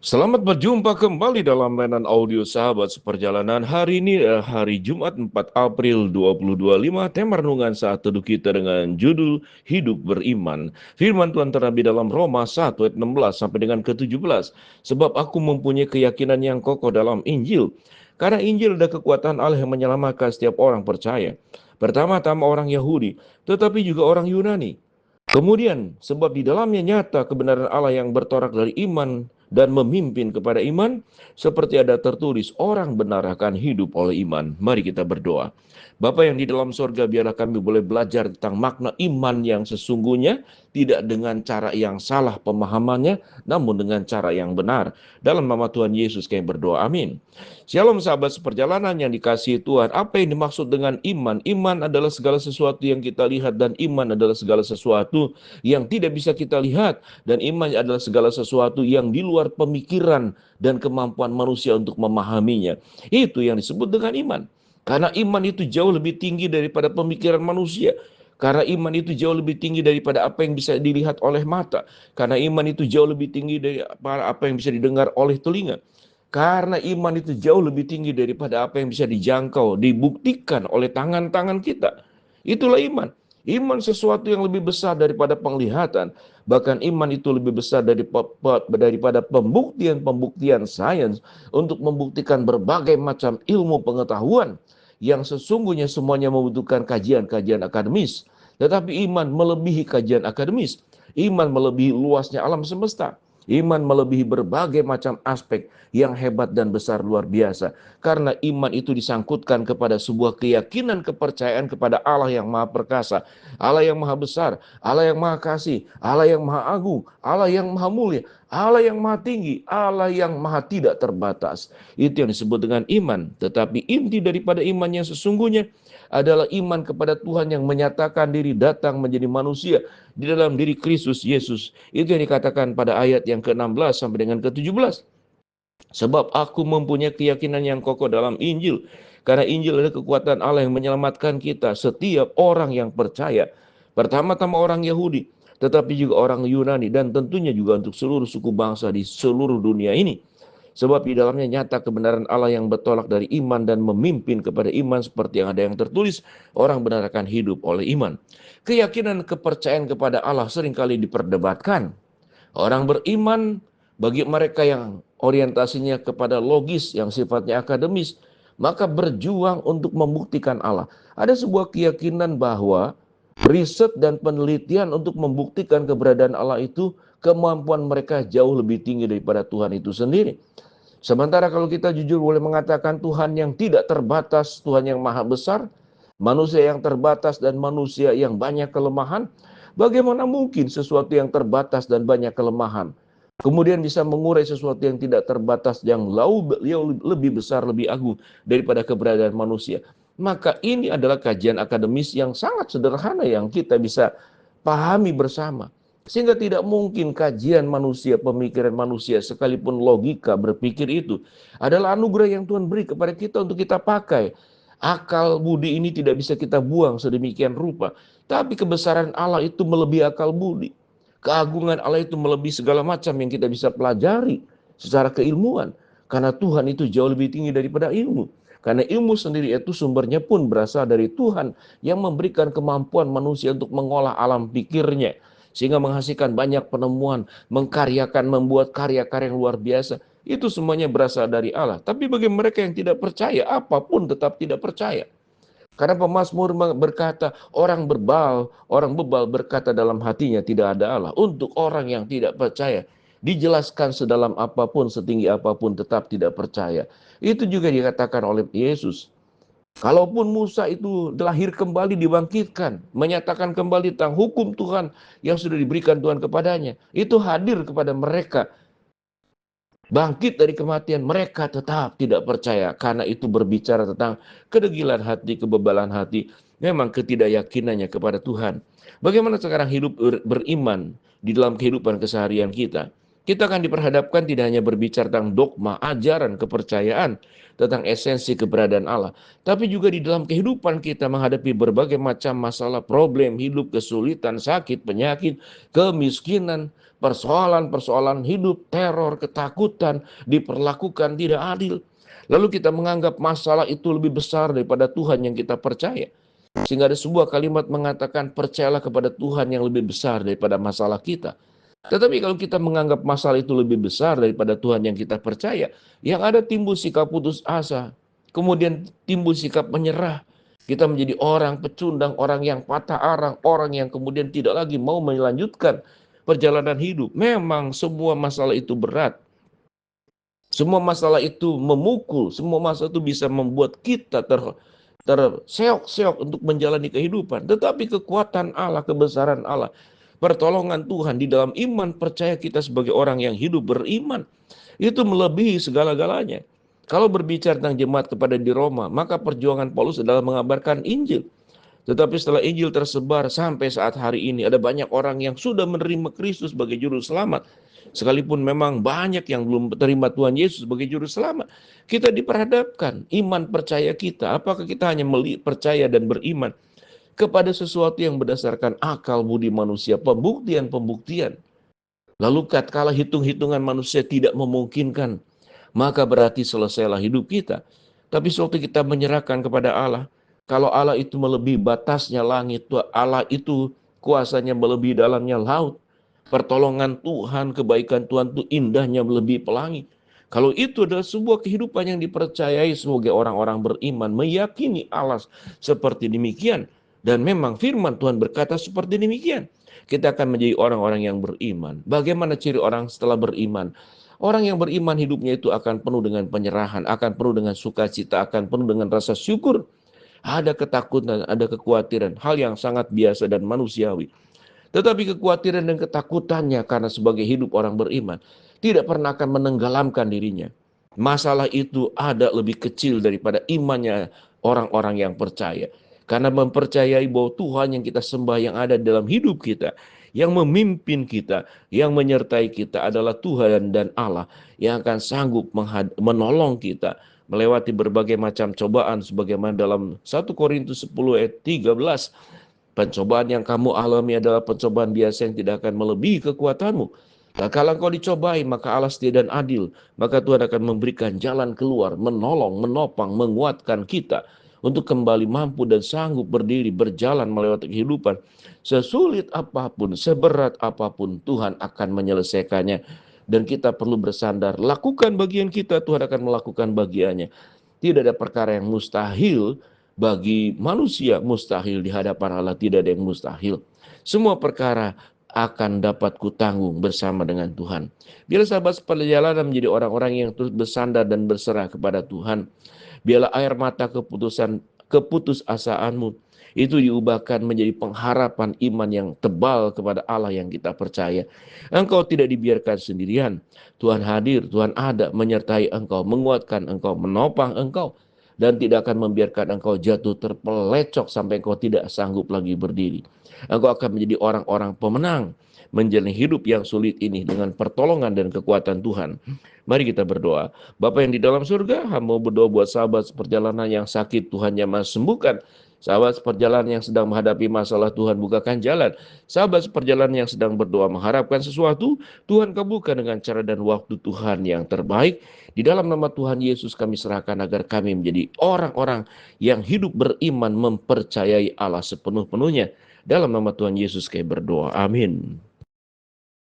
Selamat berjumpa kembali dalam layanan audio Sahabat Seperjalanan. Hari ini hari Jumat 4 April 2025. Tema renungan saat teduh kita dengan judul Hidup Beriman. Firman Tuhan terdapat dalam Roma 1 ayat 16 sampai dengan ke-17. Sebab aku mempunyai keyakinan yang kokoh dalam Injil. Karena Injil ada kekuatan Allah yang menyelamatkan setiap orang percaya. Pertama-tama orang Yahudi, tetapi juga orang Yunani. Kemudian, sebab di dalamnya nyata kebenaran Allah yang bertolak dari iman dan memimpin kepada iman, seperti ada tertulis, orang benar akan hidup oleh iman. Mari kita berdoa. Bapa yang di dalam sorga, biarlah kami boleh belajar tentang makna iman yang sesungguhnya, tidak dengan cara yang salah pemahamannya, namun dengan cara yang benar. Dalam nama Tuhan Yesus kami berdoa, amin. Shalom sahabat seperjalanan yang dikasihi Tuhan. Apa yang dimaksud dengan iman? Iman adalah segala sesuatu yang kita lihat, dan iman adalah segala sesuatu yang tidak bisa kita lihat, dan iman adalah segala sesuatu yang di luar pemikiran dan kemampuan manusia untuk memahaminya. Itu yang disebut dengan iman. Karena iman itu jauh lebih tinggi daripada pemikiran manusia. Karena iman itu jauh lebih tinggi daripada apa yang bisa dilihat oleh mata. Karena iman itu jauh lebih tinggi daripada apa yang bisa didengar oleh telinga. Karena iman itu jauh lebih tinggi daripada apa yang bisa dijangkau, dibuktikan oleh tangan-tangan kita. Itulah iman. Iman sesuatu yang lebih besar daripada penglihatan. Bahkan iman itu lebih besar daripada pembuktian-pembuktian sains untuk membuktikan berbagai macam ilmu pengetahuan yang sesungguhnya semuanya membutuhkan kajian-kajian akademis. Tetapi iman melebihi kajian akademis. Iman melebihi luasnya alam semesta. Iman melebihi berbagai macam aspek yang hebat dan besar luar biasa. Karena iman itu disangkutkan kepada sebuah keyakinan, kepercayaan kepada Allah yang maha perkasa, Allah yang maha besar, Allah yang maha kasih, Allah yang maha agung, Allah yang maha mulia, Allah yang maha tinggi, Allah yang maha tidak terbatas. Itu yang disebut dengan iman. Tetapi inti daripada iman yang sesungguhnya adalah iman kepada Tuhan yang menyatakan diri datang menjadi manusia di dalam diri Kristus Yesus. Itu yang dikatakan pada ayat yang ke-16 sampai dengan ke-17. Sebab aku mempunyai keyakinan yang kokoh dalam Injil. Karena Injil adalah kekuatan Allah yang menyelamatkan kita, setiap orang yang percaya. Pertama-tama orang Yahudi, tetapi juga orang Yunani, dan tentunya juga untuk seluruh suku bangsa di seluruh dunia ini. Sebab di dalamnya nyata kebenaran Allah yang bertolak dari iman dan memimpin kepada iman, seperti yang ada yang tertulis, orang benar akan hidup oleh iman. Keyakinan, kepercayaan kepada Allah seringkali diperdebatkan. Orang beriman, bagi mereka yang orientasinya kepada logis, yang sifatnya akademis, maka berjuang untuk membuktikan Allah. Ada sebuah keyakinan bahwa riset dan penelitian untuk membuktikan keberadaan Allah itu, kemampuan mereka jauh lebih tinggi daripada Tuhan itu sendiri. Sementara kalau kita jujur boleh mengatakan Tuhan yang tidak terbatas, Tuhan yang maha besar, manusia yang terbatas dan manusia yang banyak kelemahan, bagaimana mungkin sesuatu yang terbatas dan banyak kelemahan kemudian bisa mengurai sesuatu yang tidak terbatas, yang lebih besar, lebih agung daripada keberadaan manusia? Maka ini adalah kajian akademis yang sangat sederhana yang kita bisa pahami bersama. Sehingga tidak mungkin kajian manusia, pemikiran manusia, sekalipun logika berpikir itu adalah anugerah yang Tuhan beri kepada kita untuk kita pakai. Akal budi ini tidak bisa kita buang sedemikian rupa. Tapi kebesaran Allah itu melebihi akal budi. Keagungan Allah itu melebihi segala macam yang kita bisa pelajari secara keilmuan. Karena Tuhan itu jauh lebih tinggi daripada ilmu. Karena ilmu sendiri itu sumbernya pun berasal dari Tuhan yang memberikan kemampuan manusia untuk mengolah alam pikirnya. Sehingga menghasilkan banyak penemuan, mengkaryakan, membuat karya-karya yang luar biasa. Itu semuanya berasal dari Allah. Tapi bagi mereka yang tidak percaya, apapun tetap tidak percaya. Karena pemazmur berkata, orang bebal berkata dalam hatinya tidak ada Allah. Untuk orang yang tidak percaya, dijelaskan sedalam apapun, setinggi apapun, tetap tidak percaya. Itu juga dikatakan oleh Yesus. Kalaupun Musa itu lahir kembali, dibangkitkan, menyatakan kembali tentang hukum Tuhan yang sudah diberikan Tuhan kepadanya, itu hadir kepada mereka, bangkit dari kematian, mereka tetap tidak percaya. Karena itu berbicara tentang kedegilan hati, kebebalan hati, memang ketidakyakinannya kepada Tuhan. Bagaimana sekarang hidup beriman di dalam kehidupan keseharian kita? Kita akan diperhadapkan tidak hanya berbicara tentang dogma, ajaran, kepercayaan, tentang esensi keberadaan Allah, tapi juga di dalam kehidupan kita menghadapi berbagai macam masalah, problem hidup, kesulitan, sakit, penyakit, kemiskinan, persoalan-persoalan hidup, teror, ketakutan, diperlakukan tidak adil. Lalu kita menganggap masalah itu lebih besar daripada Tuhan yang kita percaya. Sehingga ada sebuah kalimat mengatakan, percayalah kepada Tuhan yang lebih besar daripada masalah kita. Tetapi kalau kita menganggap masalah itu lebih besar daripada Tuhan yang kita percaya, yang ada timbul sikap putus asa, kemudian timbul sikap menyerah. Kita menjadi orang pecundang, orang yang patah arang, orang yang kemudian tidak lagi mau melanjutkan perjalanan hidup. Memang semua masalah itu berat. Semua masalah itu memukul, semua masalah itu bisa membuat kita terseok-seok untuk menjalani kehidupan. Tetapi kekuatan Allah, kebesaran Allah, pertolongan Tuhan di dalam iman percaya kita sebagai orang yang hidup beriman, itu melebihi segala-galanya. Kalau berbicara tentang jemaat kepada di Roma, maka perjuangan Paulus adalah mengabarkan Injil. Tetapi setelah Injil tersebar sampai saat hari ini, ada banyak orang yang sudah menerima Kristus sebagai juru selamat. Sekalipun memang banyak yang belum terima Tuhan Yesus sebagai juru selamat. Kita diperhadapkan iman percaya kita. Apakah kita hanya percaya dan beriman kepada sesuatu yang berdasarkan akal budi manusia, pembuktian-pembuktian. Lalu tatkala hitung-hitungan manusia tidak memungkinkan, maka berarti selesailah hidup kita. Tapi sewaktu kita menyerahkan kepada Allah, kalau Allah itu melebihi batasnya langit, Allah itu kuasanya melebihi dalamnya laut. Pertolongan Tuhan, kebaikan Tuhan itu indahnya melebihi pelangi. Kalau itu adalah sebuah kehidupan yang dipercayai sebagai orang-orang beriman, meyakini Allah seperti demikian. Dan memang firman Tuhan berkata seperti demikian. Kita akan menjadi orang-orang yang beriman. Bagaimana ciri orang setelah beriman? Orang yang beriman hidupnya itu akan penuh dengan penyerahan, akan penuh dengan sukacita, akan penuh dengan rasa syukur. Ada ketakutan, ada kekhawatiran, hal yang sangat biasa dan manusiawi. Tetapi kekhawatiran dan ketakutannya karena sebagai hidup orang beriman tidak pernah akan menenggelamkan dirinya. Masalah itu ada lebih kecil daripada imannya orang-orang yang percaya. Karena mempercayai bahwa Tuhan yang kita sembah yang ada dalam hidup kita, yang memimpin kita, yang menyertai kita adalah Tuhan dan Allah yang akan sanggup menolong kita melewati berbagai macam cobaan sebagaimana dalam 1 Korintus 10 ayat 13. Pencobaan yang kamu alami adalah pencobaan biasa yang tidak akan melebihi kekuatanmu. Nah, kalau kau dicobai, maka Allah setia dan adil. Maka Tuhan akan memberikan jalan keluar, menolong, menopang, menguatkan kita untuk kembali mampu dan sanggup berdiri, berjalan melewati kehidupan. Sesulit apapun, seberat apapun, Tuhan akan menyelesaikannya. Dan kita perlu bersandar, lakukan bagian kita, Tuhan akan melakukan bagiannya. Tidak ada perkara yang mustahil bagi manusia, mustahil di hadapan Allah, tidak ada yang mustahil. Semua perkara akan dapat kutanggung bersama dengan Tuhan. Biarlah sahabat perjalanan menjadi orang-orang yang terus bersandar dan berserah kepada Tuhan. Biarlah air mata keputusasaanmu itu diubahkan menjadi pengharapan iman yang tebal kepada Allah yang kita percaya. Engkau tidak dibiarkan sendirian. Tuhan hadir, Tuhan ada menyertai engkau, menguatkan engkau, menopang engkau. Dan tidak akan membiarkan engkau jatuh terpelecok sampai engkau tidak sanggup lagi berdiri. Engkau akan menjadi orang-orang pemenang menjalani hidup yang sulit ini dengan pertolongan dan kekuatan Tuhan. Mari kita berdoa. Bapa yang di dalam surga, hamba berdoa buat sahabat seperjalanan yang sakit, Tuhan yang Maha sembuhkan. Sahabat seperjalanan yang sedang menghadapi masalah, Tuhan bukakan jalan. Sahabat seperjalanan yang sedang berdoa mengharapkan sesuatu, Tuhan kabulkan dengan cara dan waktu Tuhan yang terbaik. Di dalam nama Tuhan Yesus kami serahkan agar kami menjadi orang-orang yang hidup beriman, mempercayai Allah sepenuh-penuhnya. Dalam nama Tuhan Yesus kami berdoa. Amin.